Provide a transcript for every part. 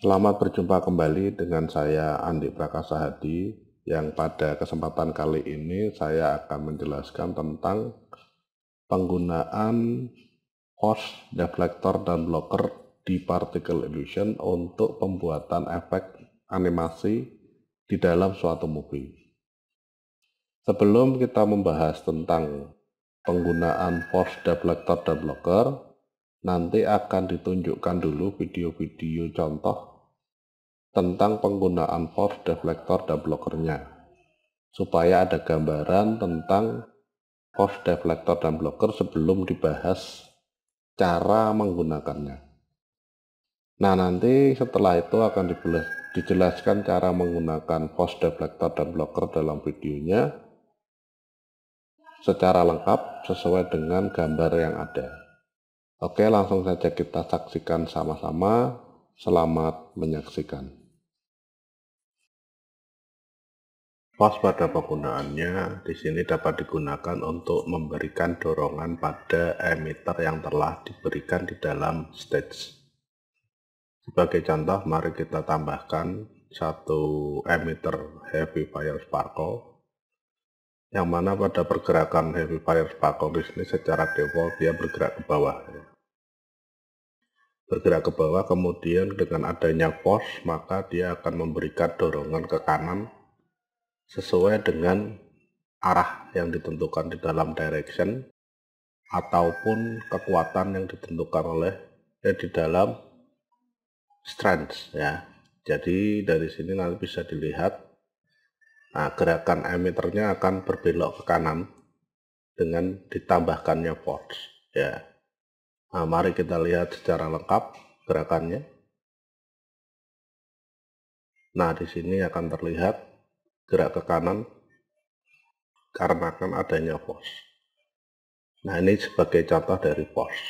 Selamat berjumpa kembali dengan saya Andi Prakasa Hadi, yang pada kesempatan kali ini saya akan menjelaskan tentang penggunaan force, deflector, dan blocker di particle illusion untuk pembuatan efek animasi di dalam suatu movie. Sebelum kita membahas tentang penggunaan force, deflector, dan blocker, nanti akan ditunjukkan dulu video-video contoh tentang penggunaan force, deflector, dan blockernya, supaya ada gambaran tentang force, deflector, dan blocker sebelum dibahas cara menggunakannya. Nah, nanti setelah itu akan dijelaskan cara menggunakan force, deflector, dan blocker dalam videonya secara lengkap sesuai dengan gambar yang ada. Oke, langsung saja kita saksikan sama-sama. Selamat menyaksikan. Force pada penggunaannya di sini dapat digunakan untuk memberikan dorongan pada emitter yang telah diberikan di dalam stage. Sebagai contoh, mari kita tambahkan satu emitter heavy fire sparkle, yang mana pada pergerakan heavy fire sparkle di sini secara default dia bergerak ke bawah. Bergerak ke bawah, kemudian dengan adanya force maka dia akan memberikan dorongan ke kanan sesuai dengan arah yang ditentukan di dalam direction ataupun kekuatan yang ditentukan oleh di dalam strength ya. Jadi dari sini nanti bisa dilihat, nah, gerakan emitternya akan berbelok ke kanan dengan ditambahkannya force ya. Nah, mari kita lihat secara lengkap gerakannya. Nah, di sini akan terlihat gerak ke kanan karena akan adanya force. Nah, ini sebagai contoh dari force.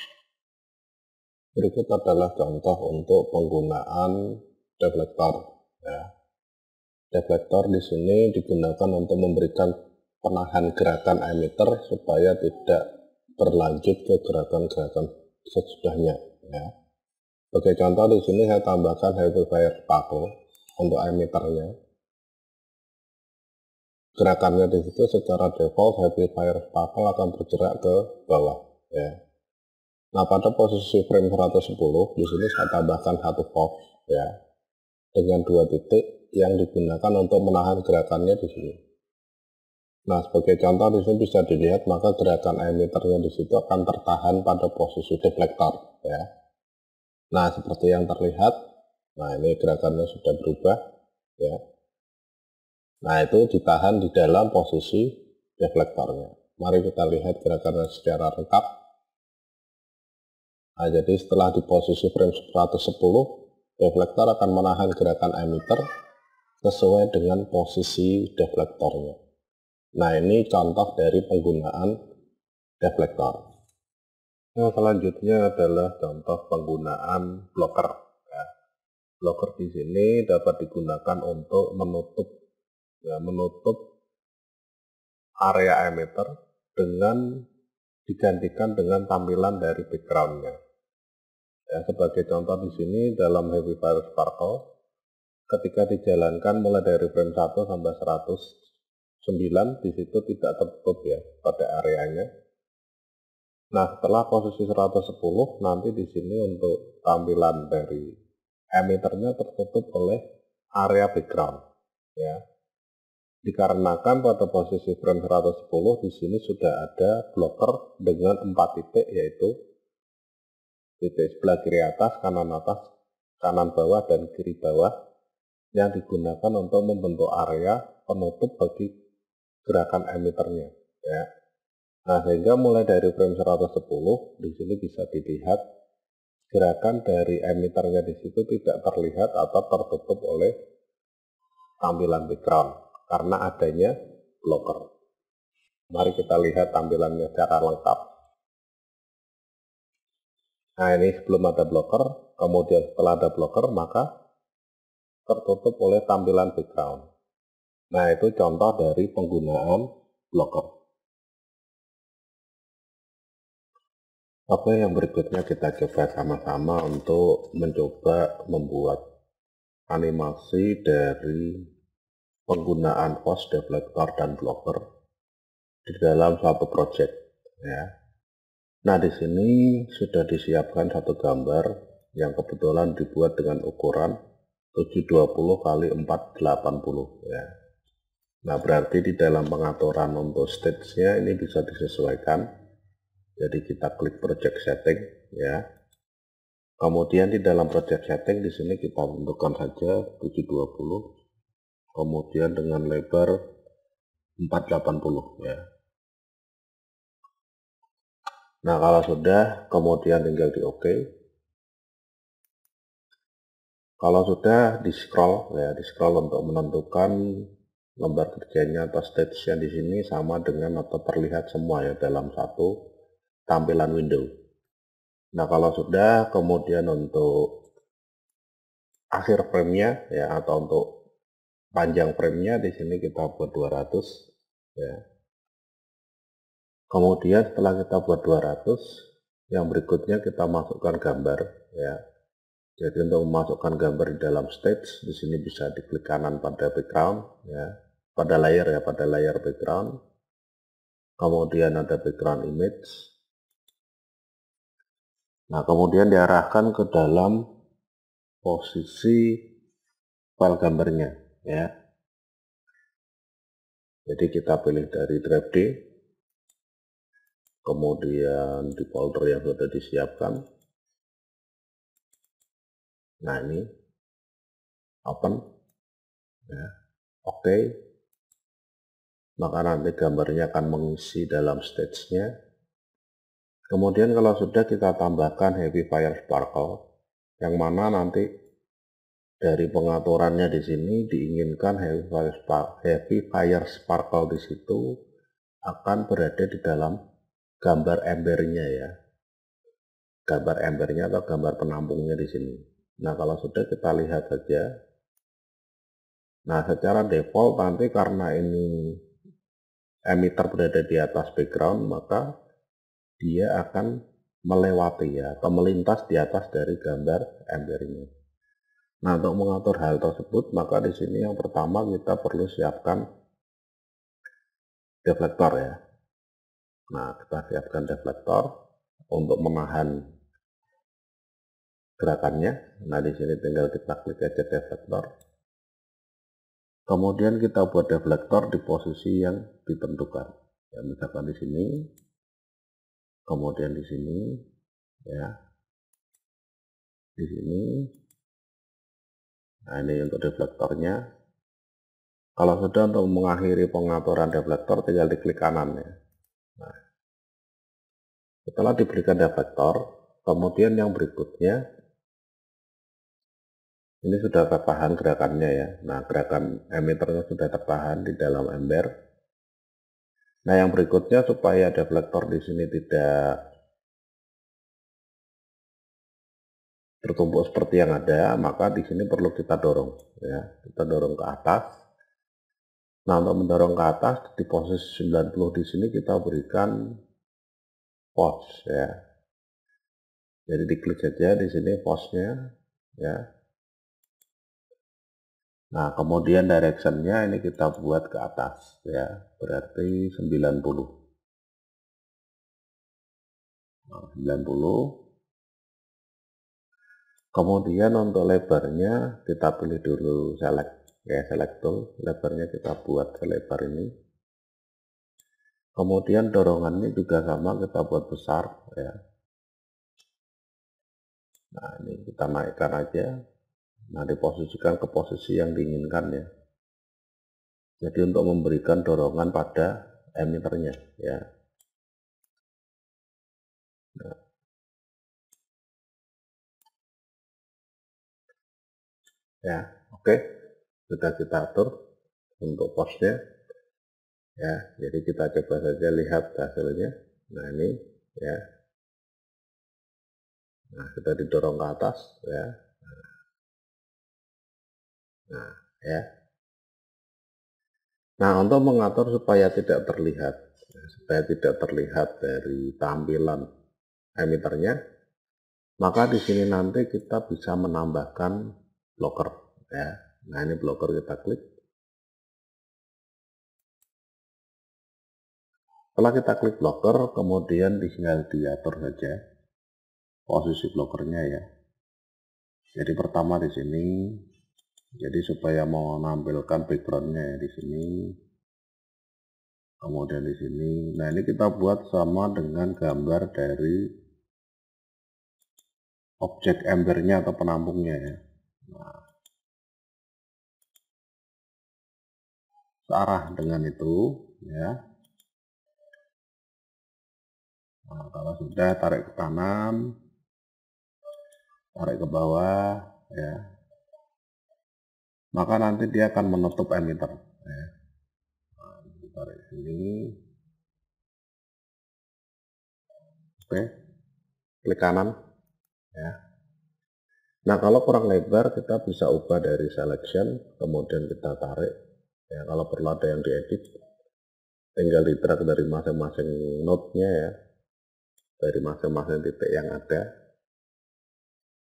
Berikut adalah contoh untuk penggunaan deflector. Ya. Deflector di sini digunakan untuk memberikan penahan gerakan emitter supaya tidak berlanjut ke gerakan-gerakan sesudahnya. Ya. Sebagai contoh di sini saya tambahkan heavy fire sparkle untuk emitternya. Gerakannya di situ secara default heavy fire sparkle akan bergerak ke bawah. Ya. Nah, pada posisi frame 110 di sini saya tambahkan satu force ya, dengan 2 titik yang digunakan untuk menahan gerakannya di sini. Nah, sebagai contoh di sini bisa dilihat maka gerakan emitternya di situ akan tertahan pada posisi deflector ya. Nah, seperti yang terlihat, nah ini gerakannya sudah berubah ya. Nah, itu ditahan di dalam posisi deflektornya. Mari kita lihat gerakannya secara lengkap. Nah, jadi setelah di posisi frame 110, deflektor akan menahan gerakan emitter sesuai dengan posisi deflektornya. Nah, ini contoh dari penggunaan deflektor. Nah, selanjutnya adalah contoh penggunaan blocker. Ya. Blocker di sini dapat digunakan untuk menutup area emitter dengan digantikan dengan tampilan dari backgroundnya. Ya, sebagai contoh di sini dalam heavy fire sparkle, ketika dijalankan mulai dari frame 1 sampai 109 di situ tidak tertutup ya pada areanya. Nah, setelah posisi 110 nanti di sini untuk tampilan dari emitternya tertutup oleh area background ya. Dikarenakan pada posisi frame 110 di sini sudah ada blocker dengan 4 titik, yaitu titik sebelah kiri atas, kanan bawah, dan kiri bawah, yang digunakan untuk membentuk area penutup bagi gerakan emitternya ya. Nah, sehingga mulai dari frame 110 di sini bisa dilihat gerakan dari emitternya di situ tidak terlihat atau tertutup oleh tampilan background karena adanya blocker. Mari kita lihat tampilannya secara lengkap. Nah, ini sebelum ada blocker, kemudian setelah ada blocker maka tertutup oleh tampilan background. Nah, itu contoh dari penggunaan blocker. Oke, yang berikutnya kita coba sama-sama untuk mencoba membuat animasi dari penggunaan host, deflector, dan blocker di dalam suatu project ya. Nah, di sini sudah disiapkan satu gambar yang kebetulan dibuat dengan ukuran 720 kali 480 ya. Nah, berarti di dalam pengaturan untuk stage-nya ini bisa disesuaikan. Jadi kita klik project setting ya. Kemudian di dalam project setting di sini kita tentukan saja 720, kemudian dengan lebar 480 ya. Nah, kalau sudah, kemudian tinggal di OK. Kalau sudah, di scroll ya, di scroll untuk menentukan lembar kerjanya atau stage-nya di sini sama dengan atau terlihat semua ya dalam satu tampilan window. Nah, kalau sudah, kemudian untuk akhir frame-nya ya atau untuk panjang frame-nya di sini kita buat 200 ya. Kemudian setelah kita buat 200, yang berikutnya kita masukkan gambar ya. Jadi untuk memasukkan gambar di dalam stage, di sini bisa diklik kanan pada background ya, pada layer ya, pada layer background. Kemudian ada background image. Nah, kemudian diarahkan ke dalam posisi file gambarnya ya. Jadi kita pilih dari drive D, kemudian di folder yang sudah disiapkan. Nah, ini open ya. Oke. Maka nanti gambarnya akan mengisi dalam stage-nya. Kemudian kalau sudah kita tambahkan Heavy Fire Sparkle, yang mana nanti dari pengaturannya di sini diinginkan Heavy Fire Sparkle di situ akan berada di dalam gambar embernya ya, gambar embernya atau gambar penampungnya di sini. Nah, kalau sudah kita lihat saja. Nah, secara default nanti karena ini emitter berada di atas background, maka dia akan melewati ya atau melintas di atas dari gambar ember ini. Nah, untuk mengatur hal tersebut maka di sini yang pertama kita perlu siapkan deflektor ya. Nah, kita siapkan deflektor untuk menahan gerakannya. Nah, di sini tinggal kita klik aja deflektor. Kemudian kita buat deflektor di posisi yang ditentukan. Ya, misalkan di sini, kemudian di sini ya. Di sini. Nah, ini untuk deflektornya. Kalau sudah untuk mengakhiri pengaturan deflektor tinggal diklik kanan ya. Nah, setelah diberikan deflektor, kemudian yang berikutnya ini sudah tertahan gerakannya ya. Nah, gerakan emitternya sudah tertahan di dalam ember. Nah, yang berikutnya supaya deflektor di sini tidak tertumpuk seperti yang ada, maka di sini perlu kita dorong ya. Kita dorong ke atas. Nah, untuk mendorong ke atas di posisi 90 di sini kita berikan pause ya. Jadi diklik saja di sini pause-nya ya. Nah, kemudian direction-nya ini kita buat ke atas ya, berarti 90. Nah, 90. Kemudian untuk lebarnya kita pilih dulu select ya, select tool, lebarnya kita buat selebar ini. Kemudian dorongannya juga sama kita buat besar ya. Nah, ini kita naikkan aja. Nah, diposisikan ke posisi yang diinginkan ya. Jadi untuk memberikan dorongan pada emitternya ya. Nah, ya, oke. Sudah kita atur untuk pose-nya ya. Jadi kita coba saja lihat hasilnya. Nah, ini ya. Nah, sudah didorong ke atas ya. Nah, ya. Nah, untuk mengatur supaya tidak terlihat dari tampilan emitternya, maka di sini nanti kita bisa menambahkan blocker ya. Nah, ini blocker kita klik. Setelah kita klik blocker, kemudian tinggal diatur saja posisi blokernya ya. Jadi pertama di sini, jadi supaya mau menampilkan backgroundnya ya, di sini, kemudian di sini. Nah, ini kita buat sama dengan gambar dari objek embernya atau penampungnya ya. Nah, searah dengan itu ya. Nah, kalau sudah tarik ke kanan, tarik ke bawah ya, maka nanti dia akan menutup emitter ya. Nah, tarik sini, oke, klik kanan ya. Nah, kalau kurang lebar kita bisa ubah dari selection, kemudian kita tarik ya. Kalau perlu ada yang diedit, tinggal di drag dari masing-masing node-nya ya, dari masing-masing titik yang ada.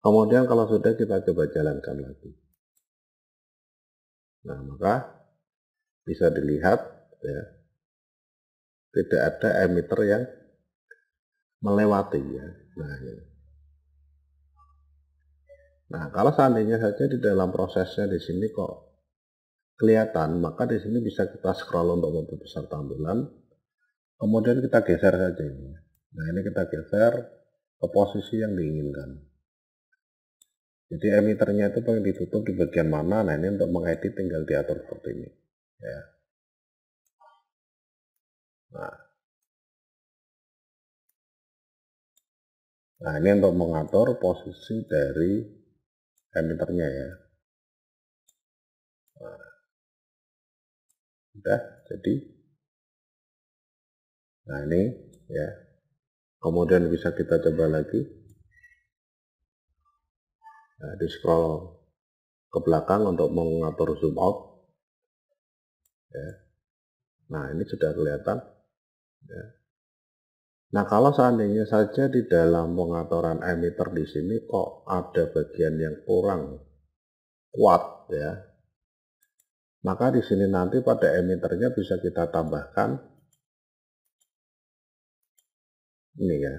Kemudian kalau sudah, kita coba jalankan lagi. Nah, maka bisa dilihat ya, tidak ada emitter yang melewati ya. Nah, ya. Nah, kalau seandainya saja di dalam prosesnya di sini kok kelihatan, maka di sini bisa kita scroll untuk memperbesar tampilan. Kemudian kita geser saja ini. Nah, ini kita geser ke posisi yang diinginkan. Jadi emitternya itu pengen ditutup di bagian mana. Nah, ini untuk mengedit tinggal diatur seperti ini ya. Nah, ini untuk mengatur posisi dari emitternya ya. Nah, udah jadi. Nah, ini ya. Kemudian bisa kita coba lagi. Nah, di scroll ke belakang untuk mengatur zoom out ya. Nah, ini sudah kelihatan ya. Nah, kalau seandainya saja di dalam pengaturan emitter di sini kok ada bagian yang kurang kuat ya, maka di sini nanti pada emitternya bisa kita tambahkan ini ya,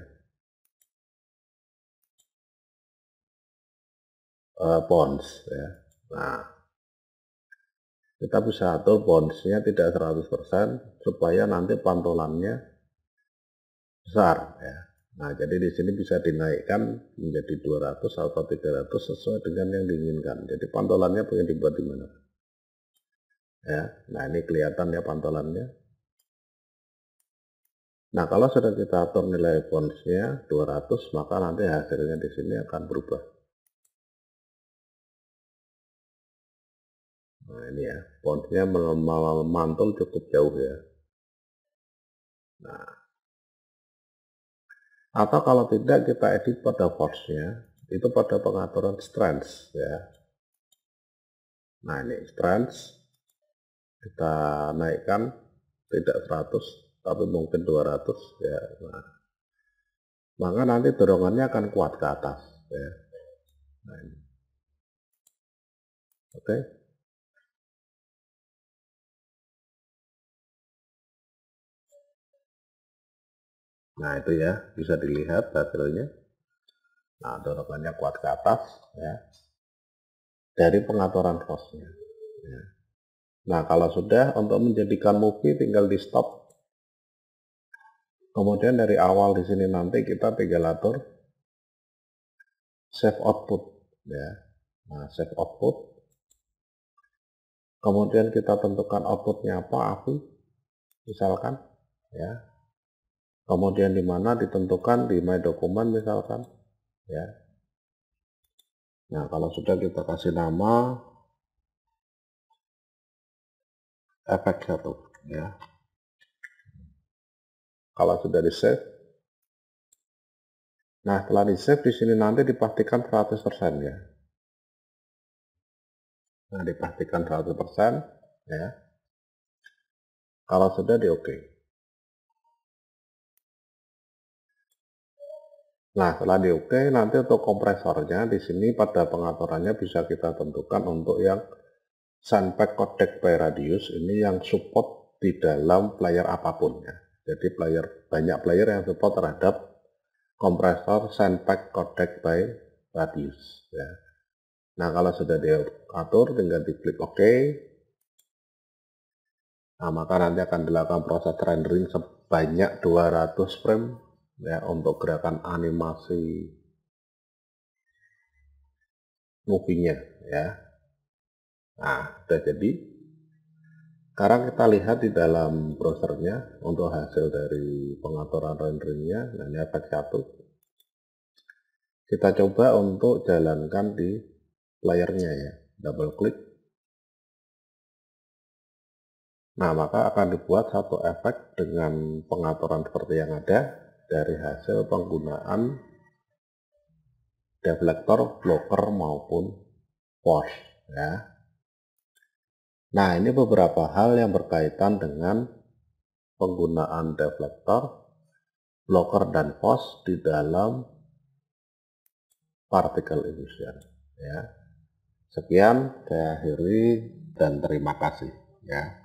bounce ya. Nah, kita bisa atur bounce-nya tidak 100% supaya nanti pantulannya besar ya. Nah, jadi di sini bisa dinaikkan menjadi 200 atau 300 sesuai dengan yang diinginkan. Jadi pantulannya pengen dibuat di mana ya. Nah, ini kelihatan ya pantulannya. Nah, kalau sudah kita atur nilai bounce-nya 200, maka nanti hasilnya di sini akan berubah. Nah, ini ya, bounce-nya memantul cukup jauh ya. Nah, atau kalau tidak kita edit pada force-nya, itu pada pengaturan strength ya. Nah, ini strength kita naikkan tidak 100 tapi mungkin 200 ya. Nah, maka nanti dorongannya akan kuat ke atas ya. Nah, ini. Oke. Nah, itu ya, bisa dilihat hasilnya. Nah, dorongannya kuat ke atas ya, dari pengaturan force-nya ya. Nah, kalau sudah, untuk menjadikan movie tinggal di stop. Kemudian dari awal di sini nanti kita tinggal atur save output ya. Nah, save output. Kemudian kita tentukan outputnya apa, AVI misalkan ya. Kemudian di mana ditentukan di my document misalkan ya. Nah, kalau sudah kita kasih nama efek 1 ya. Kalau sudah di save, nah setelah di save di sini nanti dipastikan 100% ya. Nah, dipastikan 100% ya. Kalau sudah di oke. Nah, setelah di oke, nanti untuk kompresornya di sini pada pengaturannya bisa kita tentukan untuk yang Sandpack Codec by Radius ini yang support di dalam player apapun ya. Jadi banyak player yang support terhadap kompresor Sandpack Codec by Radius ya. Nah, kalau sudah diatur tinggal diklik OK. Nah, maka nanti akan dilakukan proses rendering sebanyak 200 frame ya untuk gerakan animasi movie-nya ya. Nah, sudah jadi. Sekarang kita lihat di dalam browsernya untuk hasil dari pengaturan renderingnya. Nah, ini efek 1. Kita coba untuk jalankan di layarnya ya. Double klik. Nah, maka akan dibuat satu efek dengan pengaturan seperti yang ada dari hasil penggunaan deflector, blocker maupun force ya. Nah, ini beberapa hal yang berkaitan dengan penggunaan deflector, blocker dan force di dalam particle illusion ya. Sekian, saya akhiri dan terima kasih ya.